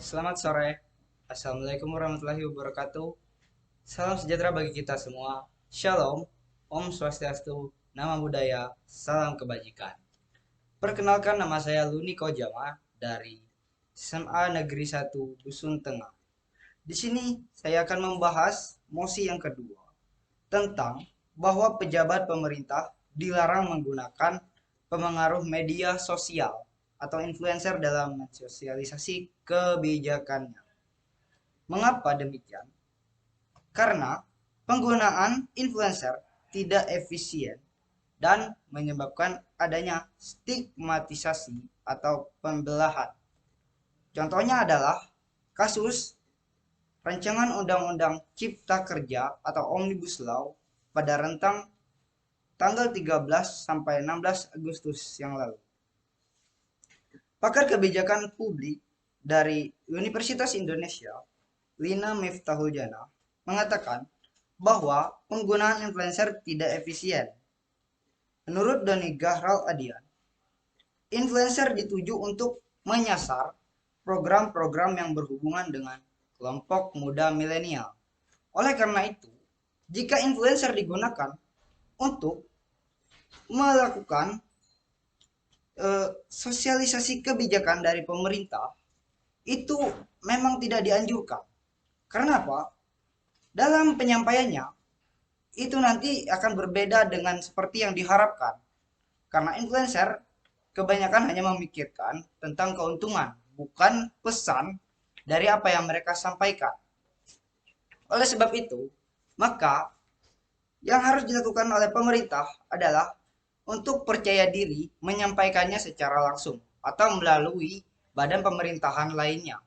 Selamat sore. Assalamualaikum warahmatullahi wabarakatuh. Salam sejahtera bagi kita semua. Shalom. Om Swastiastu. Nama budaya. Salam kebajikan. Perkenalkan, nama saya Luni Kojama dari SMA Negeri 1 Dusun Tengah. Di sini saya akan membahas mosi yang kedua tentang bahwa pejabat pemerintah dilarang menggunakan pemengaruh media sosial atau influencer dalam mensosialisasi kebijakannya. Mengapa demikian? Karena penggunaan influencer tidak efisien dan menyebabkan adanya stigmatisasi atau pembelahan. Contohnya adalah kasus rancangan undang-undang Cipta Kerja atau Omnibus Law pada rentang tanggal 13 sampai 16 Agustus yang lalu. Pakar kebijakan publik dari Universitas Indonesia, Lina Miftahul Jana, mengatakan bahwa penggunaan influencer tidak efisien. Menurut Doni Gahral Adian, influencer dituju untuk menyasar program-program yang berhubungan dengan kelompok muda milenial. Oleh karena itu, jika influencer digunakan untuk melakukan sosialisasi kebijakan dari pemerintah, itu memang tidak dianjurkan. Karena apa? Dalam penyampaiannya, itu nanti akan berbeda dengan seperti yang diharapkan. Karena influencer kebanyakan hanya memikirkan tentang keuntungan, bukan pesan dari apa yang mereka sampaikan. Oleh sebab itu, maka yang harus dilakukan oleh pemerintah adalah untuk percaya diri menyampaikannya secara langsung atau melalui badan pemerintahan lainnya.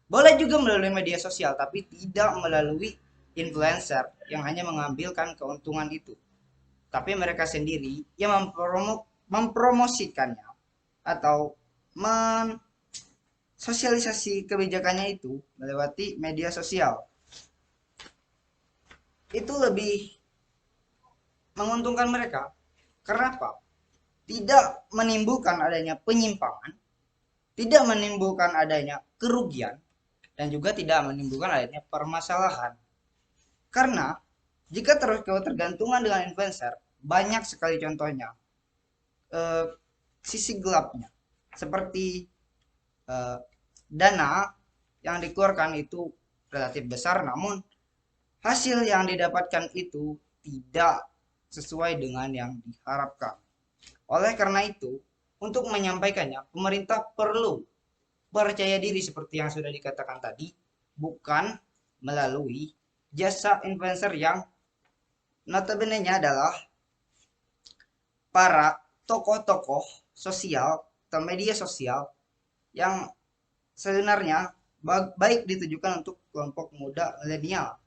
Boleh juga melalui media sosial, tapi tidak melalui influencer yang hanya mengambilkan keuntungan itu. Tapi mereka sendiri yang mempromosikannya atau mensosialisasi kebijakannya itu melewati media sosial. Itu lebih menguntungkan mereka. Karena apa? Tidak menimbulkan adanya penyimpangan, tidak menimbulkan adanya kerugian, dan juga tidak menimbulkan adanya permasalahan. Karena jika terus ketergantungan dengan influencer, banyak sekali contohnya. Eh, Sisi gelapnya, seperti eh, dana yang dikeluarkan itu relatif besar, namun hasil yang didapatkan itu tidak sesuai dengan yang diharapkan. Oleh karena itu, untuk menyampaikannya, pemerintah perlu percaya diri seperti yang sudah dikatakan tadi, bukan melalui jasa influencer yang notabene-nya adalah para tokoh-tokoh sosial atau media sosial yang sebenarnya baik ditujukan untuk kelompok muda milenial,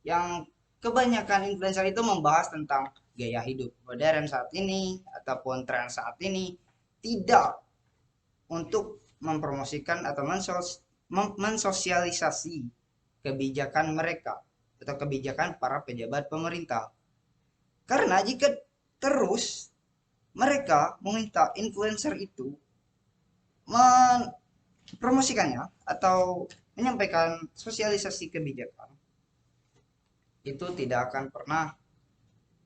yang kebanyakan influencer itu membahas tentang gaya hidup modern saat ini ataupun tren saat ini, tidak untuk mempromosikan atau mensosialisasi kebijakan mereka atau kebijakan para pejabat pemerintah. Karena jika terus mereka meminta influencer itu mempromosikannya atau menyampaikan sosialisasi kebijakan, itu tidak akan pernah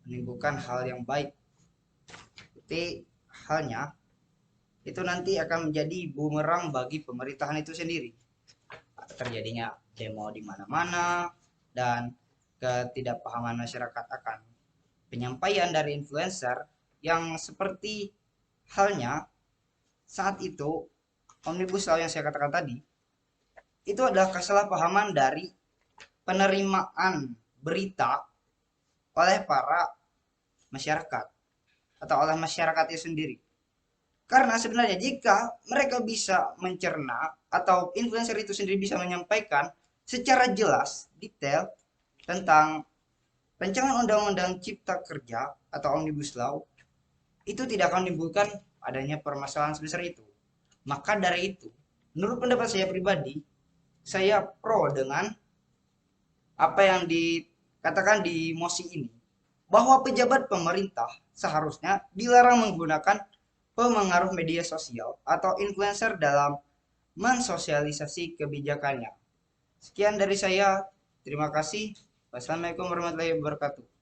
menimbulkan hal yang baik. Seperti halnya itu nanti akan menjadi bumerang bagi pemerintahan itu sendiri. Terjadinya demo di mana-mana dan ketidakpahaman masyarakat akan penyampaian dari influencer yang seperti halnya saat itu Omnibus Law yang saya katakan tadi, itu adalah kesalahpahaman dari penerimaan berita oleh para masyarakat atau oleh masyarakat itu sendiri. Karena sebenarnya jika mereka bisa mencerna atau influencer itu sendiri bisa menyampaikan secara jelas, detail tentang rancangan undang-undang cipta kerja atau Omnibus Law, itu tidak akan menimbulkan adanya permasalahan sebesar itu. Maka dari itu, menurut pendapat saya pribadi, saya pro dengan apa yang dikatakan di mosi ini, bahwa pejabat pemerintah seharusnya dilarang menggunakan pengaruh media sosial atau influencer dalam mensosialisasi kebijakannya. Sekian dari saya. Terima kasih. Wassalamualaikum warahmatullahi wabarakatuh.